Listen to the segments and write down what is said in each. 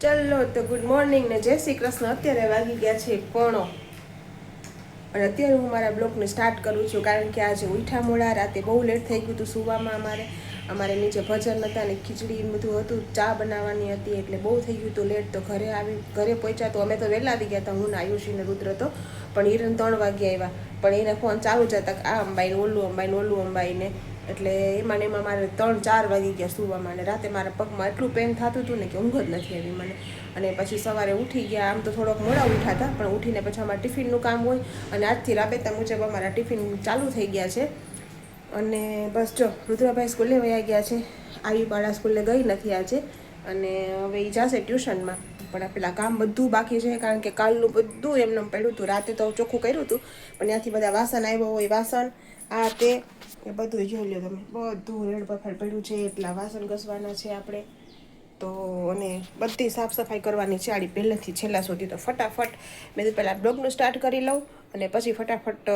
ચલો તો good morning ને જય શ્રી કૃષ્ણ. અત્યારે વાગી ગયા છે પોણો અને અત્યારે હું મારા બ્લોગને સ્ટાર્ટ કરું છું, કારણ કે આજે ઉઠા મોડા, રાતે બહુ લેટ થઈ ગયું હતું સુવામાં. અમારે નીચે ભજન હતા ને ખીચડી બધું હતું, ચા બનાવવાની હતી, એટલે બહુ થઈ ગયું હતું લેટ. તો ઘરે પહોંચ્યા તો અમે તો વહેલા આવી ગયા હતા, હું ને આયુષી ને રુદ્ર તો. પણ હિરણ 3 વાગે આવ્યા, પણ એને ફોન ચાલુ જ હતા, આ અંબાઈને ઓલું અંબાઈને, એટલે એમાં મારે 3-4 વાગી ગયા સુવામાં. અને રાતે મારા પગમાં એટલું પેન થતું હતું ને કે ઊંઘ જ નથી આવી મને. અને પછી સવારે ઉઠી ગયા, આમ તો થોડોક મોડા ઉઠ્યા હતા, પણ ઉઠીને પછી અમારે ટિફિનનું કામ હોય, અને આજથી રાબેતા મુજબ અમારા ટિફિન ચાલુ થઈ ગયા છે. અને બસ જો રુદ્રભાઈ સ્કૂલે વયા ગયા છે, આયુબાળા સ્કૂલે ગઈ નથી આજે, અને હવે એ જશે ટ્યુશનમાં. પણ પેલા કામ બધું બાકી છે, કારણ કે કાલનું બધું એમને પડ્યું હતું. રાતે તો ચોખ્ખું કર્યું હતું, પણ ત્યાંથી બધા વાસણ આવ્યો હોય, વાસણ આ તે એ બધું જોઈ લો તમે, બધું રેડ બફાર પડ્યું છે. એટલા વાસણ ઘસવાના છે આપણે તો, અને બધી સાફ સફાઈ કરવાની છે આડી પહેલેથી છેલ્લા સુધી. તો ફટાફટ મેં તો પહેલાં બ્લોગનું સ્ટાર્ટ કરી લઉં, અને પછી ફટાફટ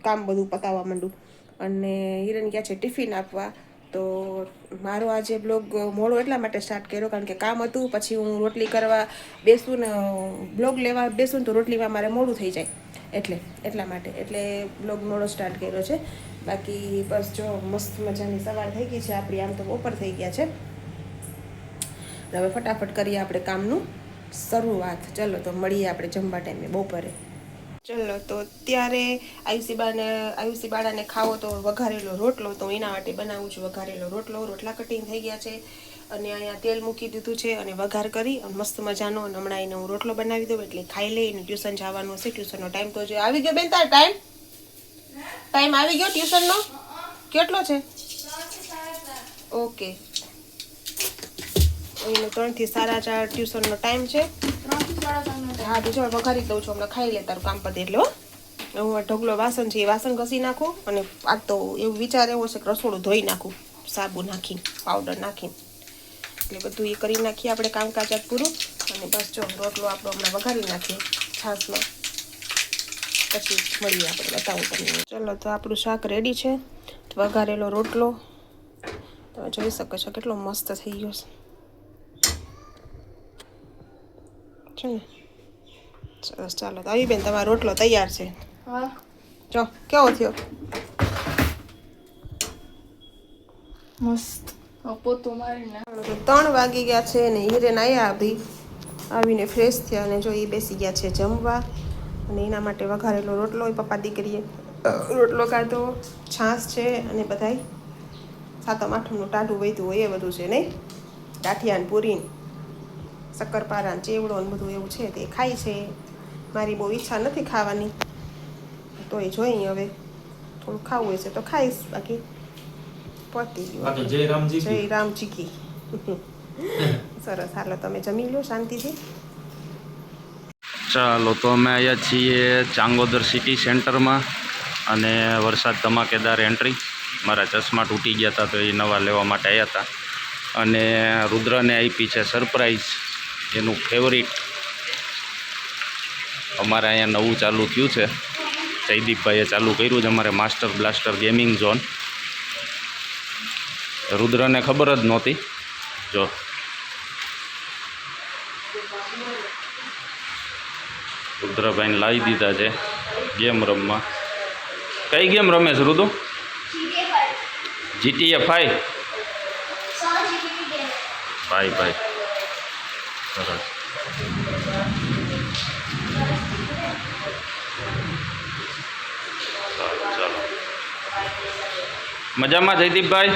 કામ બધું પતાવવા માંડું. અને હિરણ ગયા છે ટિફિન આપવા. તો મારો આજે બ્લોગ મોડો એટલા માટે સ્ટાર્ટ કર્યો, કારણ કે કામ હતું. પછી હું રોટલી કરવા બેસું ને બ્લોગ લેવા બેસું ને તો રોટલીમાં મારે મોડું થઈ જાય, એટલા માટે બ્લોગ મોડો સ્ટાર્ટ કર્યો છે. બાકી બસ જો મસ્ત મજાની સવાર થઈ ગઈ છે આપણી, આમ તો બપોર થઈ ગયા છે. હવે ફટાફટ કરીએ આપણે કામનું શરૂઆત. ચલો તો મળીએ આપણે જમવા ટાઈમે બપોરે. ચલો તો અત્યારે આયુષી બાળાને ખાવો તો વઘારેલો રોટલો, તો એના માટે બનાવું છું વઘારેલો રોટલો. રોટલા કટિંગ થઈ ગયા છે, અને અહીંયા તેલ મૂકી દીધું છે, અને વઘાર કરી અને મસ્ત મજાનો. અને હમણાં એને હું રોટલો બનાવી દઉં એટલે ખાઈ લઈ. અને ટ્યુશન જવાનું હશે, ટ્યુશનનો ટાઈમ તો જો આવી ગયો. બેન તાર ટાઈમ આવી ગયો ટ્યુશનનો? કેટલો છે? ઓકે, એનો 3 થી 4:30 ટ્યુશનનો ટાઈમ છે. હા તો જો વઘારી દઉં છું, હમણાં ખાઈ લે તારું કામ પતે એટલે. હું ઢગલો વાસણ છે એ વાસણ ઘસી નાખું, અને આજ તો એવું વિચાર એવો છે કે રસોડું ધોઈ નાખું સાબુ નાખીને, પાવડર નાખીને, એટલે બધું એ કરી નાખીએ આપણે કામકાજ આજ પૂરું. અને બસ જો રોટલો આપણો હમણાં વઘારી નાખીએ છાશમાં, પછી મળીએ આપણે, બતાવું તમને. ચલો તો આપણું શાક રેડી છે, વઘારેલો રોટલો તમે જોઈ શકો છો કેટલો મસ્ત થઈ ગયો છે ને. સરસ, ચાલો તો આવી બેન તમારો રોટલો તૈયાર છે. હા જો કેવો થયો? મસ્ત. પોતું મારીને 3 વાગી ગયા છે, ને હિરેન આવીને ફ્રેશ થયા, અને જો એ બેસી ગયા છે જમવા. અને એના માટે વઘારેલો રોટલો, પપ્પા દીકરીએ રોટલો કાઢો, છાશ છે, અને બધાય 7મ-8મનું ટાઢું વૈતું હોય એ બધું છે નહીં, ગાંઠિયા ને પૂરી, શક્કરપારા, ચેવડો ને બધું એવું છે તે ખાય છે. મારી બહુ ઈચ્છા નથી ખાવાની, તો એ જોઈએ હવે થોડું ખાવું હોય છે તો ખાઈશ, બાકી પતી ગયું. જય રામજી કી. સરસ, હાલો તમે જમી લો શાંતિથી. ચાલો તો અમે આવ્યા છીએ ચાંગોદર સિટી સેન્ટરમાં, અને વરસાદ ધમાકેદાર એન્ટ્રી. મારા ચશ્મા તૂટી ગયા હતા તો એ નવા લેવા માટે આવ્યા હતા. અને રુદ્રને આપી છે સરપ્રાઈઝ, એનું ફેવરિટ. અમારે અહીંયા નવું ચાલુ થયું છે, જયદીપભાઈએ ચાલુ કર્યું છે અમારે માસ્ટર બ્લાસ્ટર ગેમિંગ ઝોન. રુદ્રને ખબર જ નહોતી. જો રુદ્રભાઈને લાવી દીધા છે ગેમ રમવા. કઈ ગેમ રમે છે રુદ્ર? GTA 5. ભાઈ સરસ. ચાલો મજામાં જયદીપભાઈ?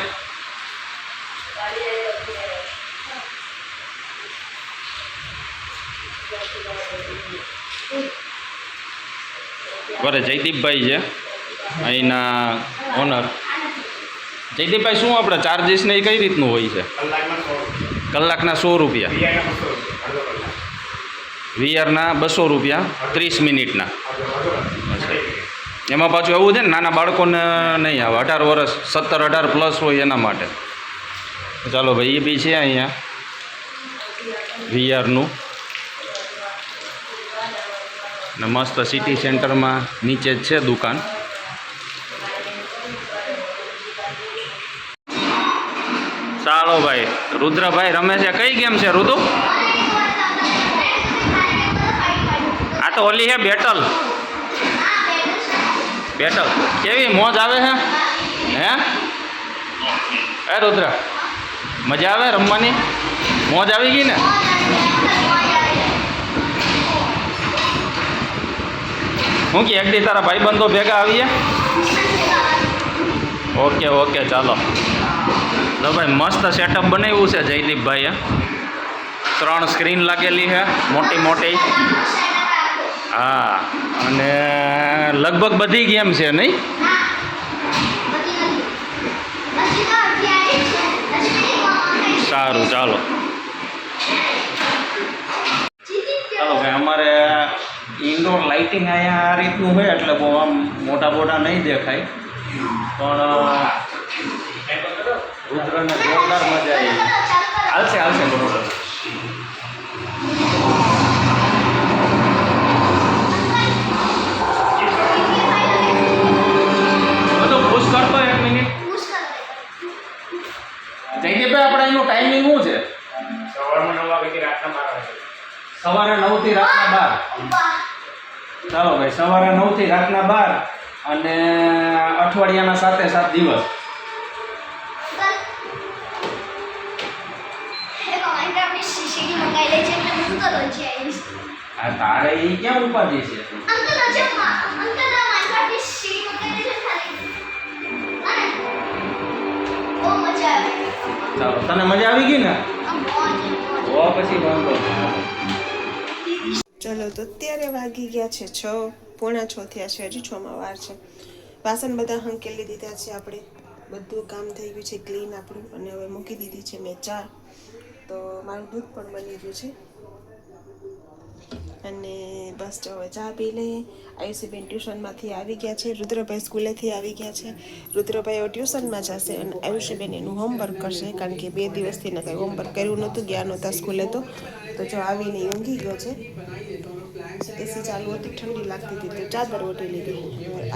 બરે જયદીપભાઈ છે અહીંના ઓનર. જયદીપભાઈ શું આપણે ચાર્જીસ ને એ કઈ રીતનું હોય છે? કલાકના 100 રૂપિયા, VRના 200 રૂપિયા 30 મિનિટના. એમાં પાછું એવું છે ને નાના બાળકોને નહીં આવે, 18 વર્ષ 17-18 પ્લસ હોય એના માટે. ચાલો ભાઈ એ બી છે અહીંયા VRનું. ને મસ્ત સિટી સેન્ટરમાં નીચે જ છે દુકાન. ચાલો ભાઈ રુદ્રભાઈ રમે છે. કઈ ગેમ છે રુદુ? તો ઓલી હે બેટલ. બેટલ કેવી મોજ આવે હે? હે એ રુદ્ર, મજા આવે રમવાની? મોજ આવી ગઈ ને? હું કે એકદી તારા ભાઈબંધો ભેગા આવીએ? ઓકે ઓકે ચાલો. તો ભાઈ મસ્ત સેટઅપ બનાવ્યું છે જયદીપભાઈએ. 3 સ્ક્રીન લાગેલી છે મોટી મોટી. હા, અને લગભગ બધી ગેમ છે નહીં? સારું ચાલો. ચાલો ભાઈ, અમારે ઇન્ડોર લાઇટિંગ અહીંયા આ રીતનું હોય એટલે બહુ આમ મોટા મોટા નહીં દેખાય, પણ રુદ્રને જોરદાર મજા આવી. હાલશે હાલશે બરોબર. બધું પુશ કરતો 1 મિનિટ. જયદીપભાઈ આપણે એનું ટાઈમિંગ શું છે? સવારે 9 થી રાતના 12. ચાલો ભાઈ, સવારે 9 થી રાતના 12 અને અઠવાડિયાના 7 દિવસ. હા, તારે એ ક્યાં ઉપાધિ છે? ચાલો, તને મજા આવી ગઈ ને? તો પછી વાંધો નહીં. ચલો, તો અત્યારે વાગી ગયા છે 6, પોણા 6 થયા છે. હજી 6 માં વાર છે. વાસણ બધા હંકેલી દીધા છે આપણે. બધું કામ થઈ ગયું છે ક્લીન આપણું. અને હવે મૂકી દીધી છે મેં ચા. તો મારું દૂધ પણ બની ગયું છે. અને બસ જો હવે ચા પી લઈએ. આયુષીબેન ટ્યુશનમાંથી આવી ગયા છે. રુદ્રભાઈ સ્કૂલેથી આવી ગયા છે. રુદ્રભાઈ ટ્યુશનમાં જશે અને આયુષીબેન એનું હોમવર્ક કરશે, કારણ કે 2 દિવસથી ને કંઈ હોમવર્ક કર્યું નહોતું, ગયા નહોતા સ્કૂલે. તો જો આવીને ઊંઘી ગયો છે. એસી ચાલુ હતી, ઠંડી લાગતી હતી તો ચાદર ઓઢી લીધી.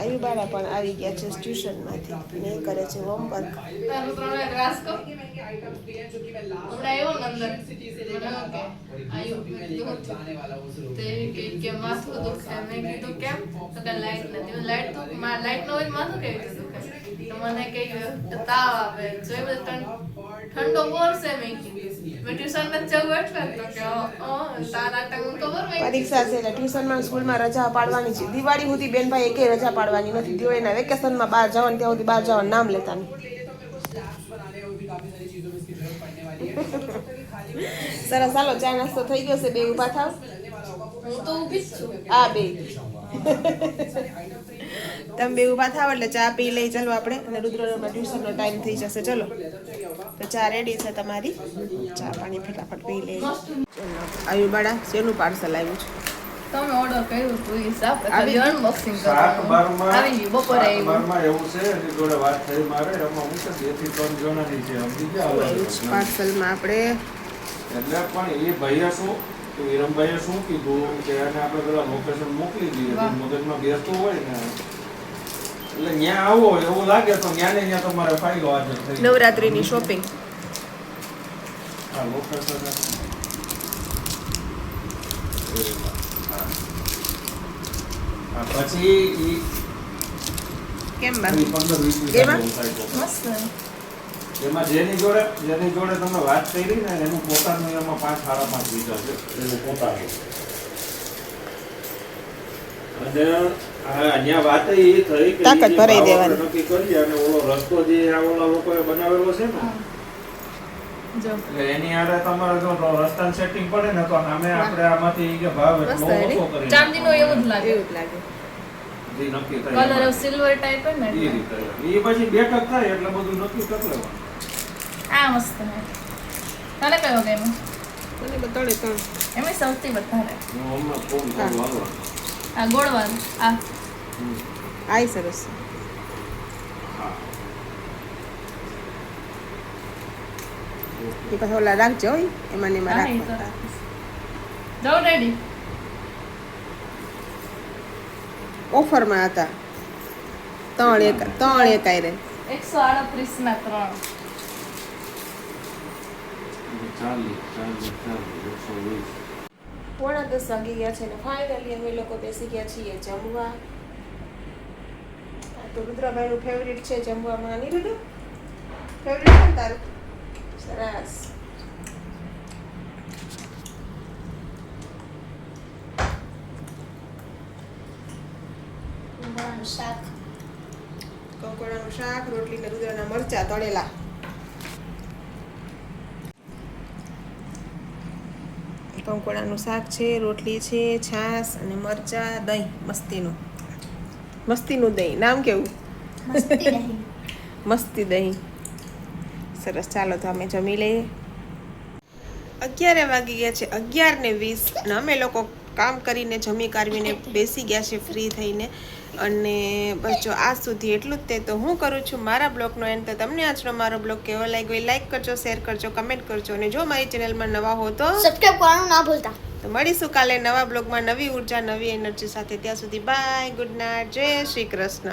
આયુબાળા પણ આવી ગયા છે ટ્યુશનમાંથી ને કરે છે હોમવર્ક. ઠંડો બોરશે મેં ટ્યુશન માં જવું એટલે પરીક્ષા છે એટલે ટ્યુશનમાં સ્કૂલમાં રજા પાડવાની છે. દિવાળી સુધી બેનભાઈ એકે રજા પાડવાની નથી. દિવાળીના વેકેશનમાં બહાર જવાનું, ત્યાં સુધી બહાર જવાનું નામ લેતા નહીં. સરસ, ચાલો ચા નાસ્તો થઈ ગયો છે. 2 ઊભા થાવ. હું તો ઊભી જ છું. આ 2 તમે 2 ઊભા થાવ એટલે ચા પી લઈ. ચાલો આપણે, અને રુદ્રનો ટ્યુશનનો ટાઈમ થઈ જશે. ચલો, તો ચા રેડી છે તમારી. ચા પાણી ફટાફટ પી લઈ. આયુબાળા શેનું પાર્સલ આવ્યું છે? તમે ઓર્ડર કર્યું હતું એ સાફ કરી અનબોક્સિંગ સાત કરવાનું બારમાં આવી ગયું બપોરે આવ્યું. બારમાં એવું છે, એની જોડે વાત થઈ મારે. એમાં હું છે 2 થી 3 જણાની છે. સમજી ગયા? પાર્સલમાં આપણે એટલે પણ એ ભાઈએ શું કે વિરમભાઈએ શું કીધું કે એને આપણે પેલા લોકેશન મોકલી દઈએ. વાહ. મગજમાં બેસતું હોય ને એટલે ત્યાં આવો એવું લાગે તો ત્યાં ને ત્યાં તમારે ફાઇલો હાજર થઈ જાય. નવરાત્રિની શોપિંગ. હા, લોકેશન હા, પછી ઈ કેમ 15-20 એમાં? મસ્ત. એમાં જેની જોડે તમે વાત કરી ને એનું પોતાનું એમાં 5.5 લીટર છે. એનું પોતાનું. અને અહીંયા વાત એ થઈ કે તાકાત ઈ ભરાઈ ભાવ દેવાની. આપણે નક્કી કરીએ અને ઓલો રસ્તો જે આ ઓલા લોકોએ બનાવેલો છે ને જો એટલે એની આરે તમારે જો રસ્તાનું સેટિંગ પડે ને તો અમે આપણે આમાંથી કે ભાવ એટલો મસ્ત હે ને? ઓછો કરી ચાંદીનો એવું જ લાગે. એવું જ લાગે. જે નક્કી થાય કલર એમાં. સિલ્વર ટાઈપ હે ને એ એટલે. રીતે એ પછી બેઠક થાય એટલે બધું નક્કી કરી લેવાનું. આ મસ્ત હે. તને કયો ગમ્યો? મને બતાડે ત્રણ. એમાં સૌથી વધારે હું હમણાં ફોન કરું હાલો. આ ગોળવાળું. આ હમ. આય સરસ. હા. એ પાછા ઓલા રાખજો હો, એમાં ને એમાં હા, એ તો રાખવા. રાખીશ. જાઓ રેડી. ઓફરમાં હતા. 3 એકાઈ રે. 138 ના 3. 40, 120. 10:15 વાગી ગયા છે ને ફાઇનલી અમે લોકો બેસી ગયા છીએ જમવા. આ તો રુદ્રભાઈનું ફેવરિટ છે જમવામાં. નહીં રુદ્ર? ફેવરિટ છે ને તારું? સરસ. શાક કંકોડાનું શાક, રોટલી ને રુદ્રના મરચા તળેલા. કંકોડાનું શાક છે, રોટલી છે, છાશ અને મરચા, દહીં મસ્તીનું દહીં. નામ કેવું? મસ્તી રહી. મસ્તી દહીં. સરસ. ચાલો તો અમે જમી લઈએ. 11 વાગી ગયા છે, 11:20 અને અમે લોકો કામ કરીને જમી કાઢવીને બેસી ગયા છે ફ્રી થઈને. અને બસ જો આજ સુધી એટલું જ તે. તો હું કરું છું મારા બ્લોગનો એન્ડ. તો તમને આજનો મારો બ્લોગ કેવો લાગ્યો એ લાઈક કરજો, શેર કરજો, કમેન્ટ કરજો. અને જો મારી ચેનલમાં નવા હો તો સબસ્ક્રાઇબ કરવાનું ના ભૂલતા. તો મળીશું કાલે નવા બ્લોગમાં નવી ઉર્જા, નવી એનર્જી સાથે. ત્યાં સુધી બાય, ગુડ નાઇટ, જય શ્રી કૃષ્ણ.